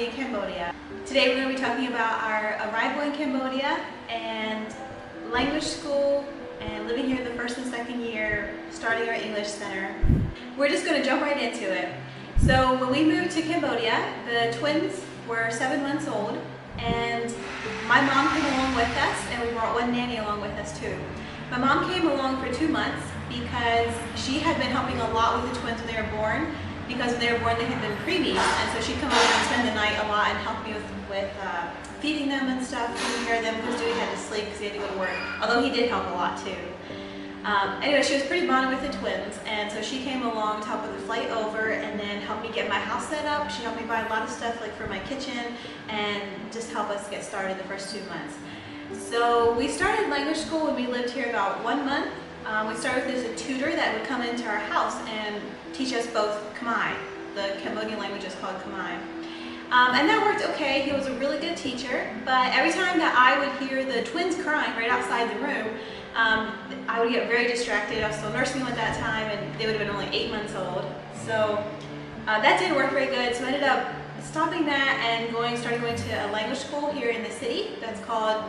in Cambodia. Today we're going to be talking about our arrival in Cambodia and language school and living here the first and second year, starting our English center. We're just going to jump right into it. So when we moved to Cambodia, the twins were 7 months old and my mom came along with us, and we brought one nanny along with us too. My mom came along for 2 months because she had been helping a lot with the twins when they were born, because when they were born they had been preemies, and so she'd come over and spend the night a lot and help me with feeding them and stuff, taking care of them, because Dewey had to sleep because he had to go to work, although he did help a lot too. Anyway, she was pretty bonded with the twins, and so she came along to help with the flight over and then helped me get my house set up. She helped me buy a lot of stuff like for my kitchen and just help us get started the first 2 months. So we started language school when we lived here about 1 month. We started with a tutor that would come into our house and teach us both Khmer. The Cambodian language is called Khmer. And that worked okay. He was a really good teacher, but every time that I would hear the twins crying right outside the room, I would get very distracted. I was still nursing them at that time, and they would have been only 8 months old. So that didn't work very good, so I ended up stopping that and started going to a language school here in the city that's called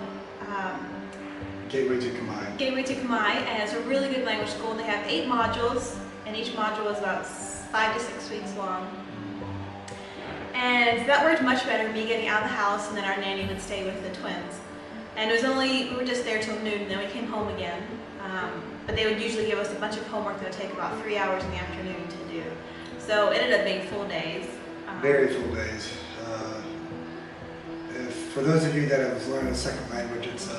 Gateway to Khmer. Gateway to Khmer, and it's a really good language school. They have 8 modules, and each module is about 5 to 6 weeks long. And that worked much better, me getting out of the house, and then our nanny would stay with the twins. And we were just there till noon, and then we came home again. But they would usually give us a bunch of homework that would take about 3 hours in the afternoon to do. So it ended up being full days. Very full days. For those of you that have learned a second language, it's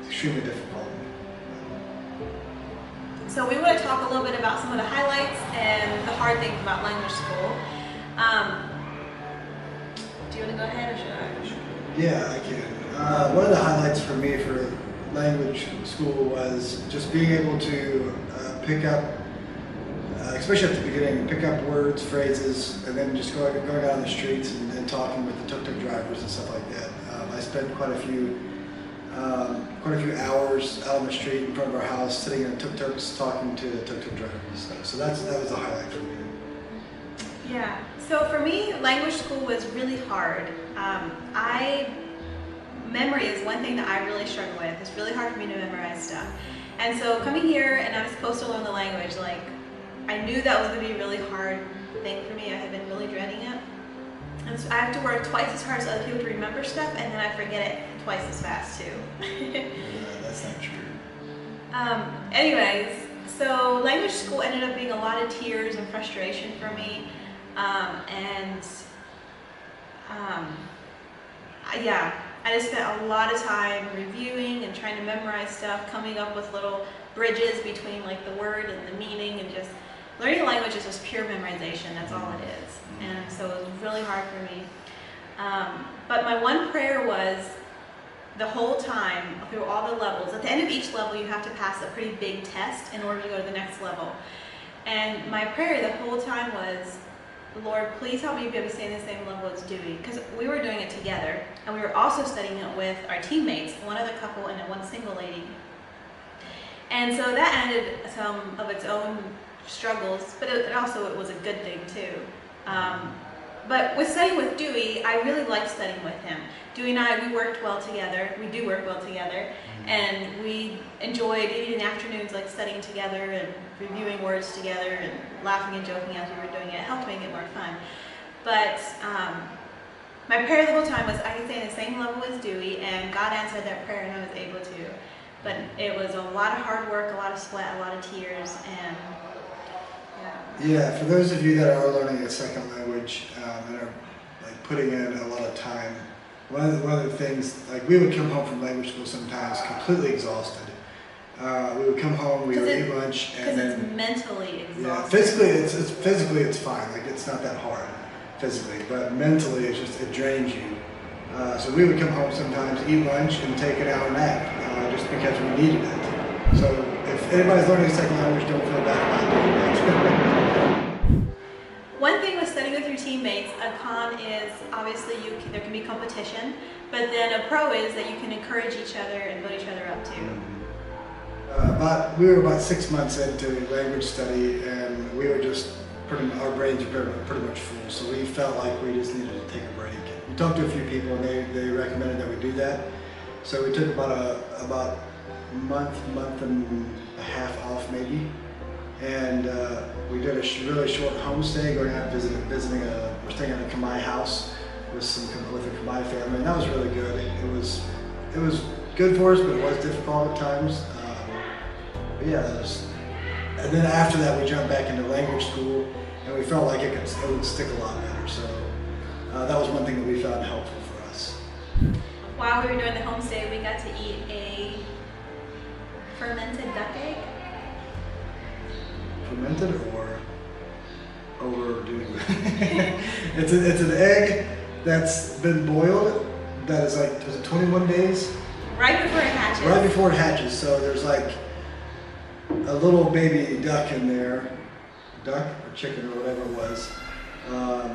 extremely difficult. So we want to talk a little bit about some of the highlights and the hard things about language school. Do you want to go ahead or should I? Yeah, I can. One of the highlights for me for language school was just being able to pick up, especially at the beginning, pick up words, phrases, and then just going out on the streets and talking with the tuk-tuk drivers and stuff like that. I spent quite a few hours out on the street in front of our house, sitting in tuk-tuks, talking to the tuk-tuk drivers. So that was a highlight for me. Yeah. So for me, language school was really hard. Memory is one thing that I really struggle with. It's really hard for me to memorize stuff. And so coming here and I was supposed to learn the language, like I knew that was going to be a really hard thing for me. I had been really dreading it. And so I have to work twice as hard as other people to remember stuff, and then I forget it twice as fast too. That's not true. Anyways, so language school ended up being a lot of tears and frustration for me. Yeah, I just spent a lot of time reviewing and trying to memorize stuff, coming up with little bridges between like the word and the meaning, and just learning a language is just pure memorization. That's all it is. And so it was really hard for me. But my one prayer was, the whole time through all the levels, at the end of each level you have to pass a pretty big test in order to go to the next level. And my prayer the whole time was, Lord, please help me be able to stay in the same level as Dewey, because we were doing it together, and we were also studying it with our teammates, one other couple and one single lady. And so that ended some of its own struggles, but it was a good thing too. But with studying with Dewey, I really liked studying with him. Dewey and I, we worked well together. We do work well together, and we enjoyed eating afternoons like studying together and reviewing words together and laughing and joking as we were doing it. It helped make it more fun. But my prayer the whole time was I could stay in the same level as Dewey, and God answered that prayer, and I was able to. But it was a lot of hard work, a lot of sweat, a lot of tears, and yeah, for those of you that are learning a second language and are like putting in a lot of time, one of the things, like we would come home from language school sometimes completely exhausted. We would come home, we would eat lunch, and then it's mentally exhausting. Yeah, physically it's fine, like it's not that hard physically, but mentally it drains you. So we would come home sometimes, eat lunch, and take an hour nap just because we needed it. So if anybody's learning a second language, don't feel bad about doing that. One thing with studying with your teammates, a con is obviously there can be competition, but then a pro is that you can encourage each other and build each other up too. We were about 6 months into language study, and we were just our brains were pretty much full, so we felt like we just needed to take a break. talked to a few people and they recommended that we do that. So we took about a month and a half off maybe, and we did a really short homestay, going out visiting we're staying in a Khmer house with a Khmer family, and that was really good. It was good for us, but it was difficult at times. But yeah, and then after that we jumped back into language school, and we felt like it would stick a lot better. So that was one thing that we found helpful for us. While we were doing the homestay, we got to eat a fermented duck egg. Fermented or overdoing it? It's an egg that's been boiled. That is like, was it 21 days? Right before it hatches. Right before it hatches. So there's like a little baby duck in there, duck or chicken or whatever it was.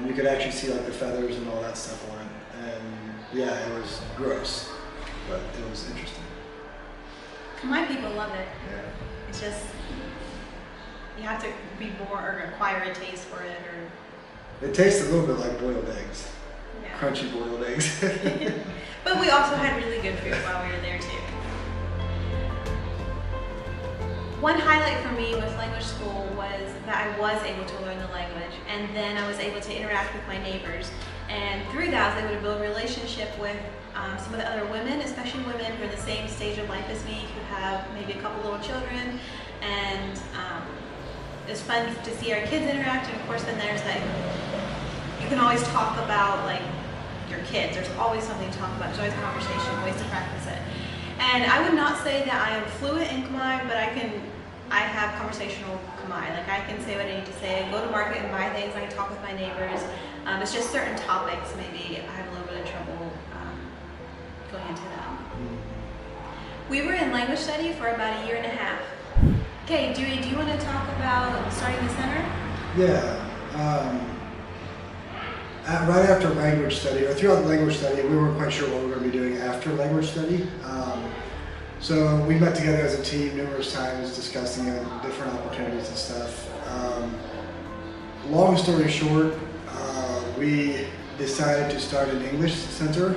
You could actually see like the feathers and all that stuff on it. And yeah, it was gross, but it was interesting. My people love it. Yeah. It's just, you have to be born or acquire a taste for it, or. It tastes a little bit like boiled eggs. Yeah. Crunchy boiled eggs. But we also had really good food while we were there too. One highlight for me with language school was that I was able to learn the language, and then I was able to interact with my neighbors. And through that, I was able to build a relationship with some of the other women, especially women who are in the same stage of life as me, who have maybe a couple little children. And it's fun to see our kids interact. And of course, then there's like, you can always talk about like your kids. There's always something to talk about. There's always conversation, ways to practice it. And I would not say that I am fluent in Khmer, but I have conversational Khmer. Like I can say what I need to say, go to market and buy things, I can talk with my neighbors. It's just certain topics maybe I have a little bit of trouble going into them. We were in language study for about a year and a half. Okay, Dewey, do you want to talk about starting the center? Yeah. Right after language study, or throughout language study, we weren't quite sure what we were going to be doing after language study. So we met together as a team numerous times discussing different opportunities and stuff. Long story short, we decided to start an English center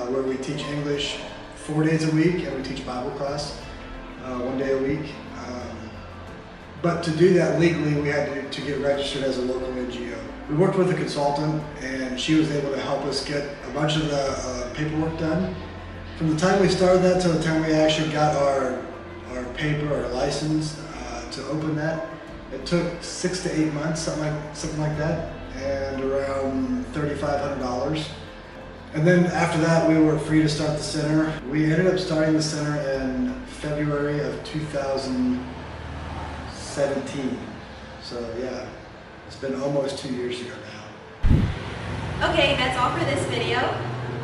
where we teach English 4 days a week, and we teach Bible class 1 day a week. But to do that legally, we had to get registered as a local NGO. We worked with a consultant, and she was able to help us get a bunch of the paperwork done. From the time we started that to the time we actually got our paper, our license to open that, it took 6 to 8 months, something like that, and around $3,500. And then after that, we were free to start the center. We ended up starting the center in February of 2017. So yeah, it's been almost 2 years ago now. Okay, that's all for this video.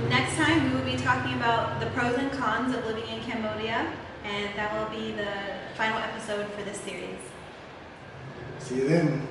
Next time we will be talking about the pros and cons of living in Cambodia, and that will be the final episode for this series. See you then.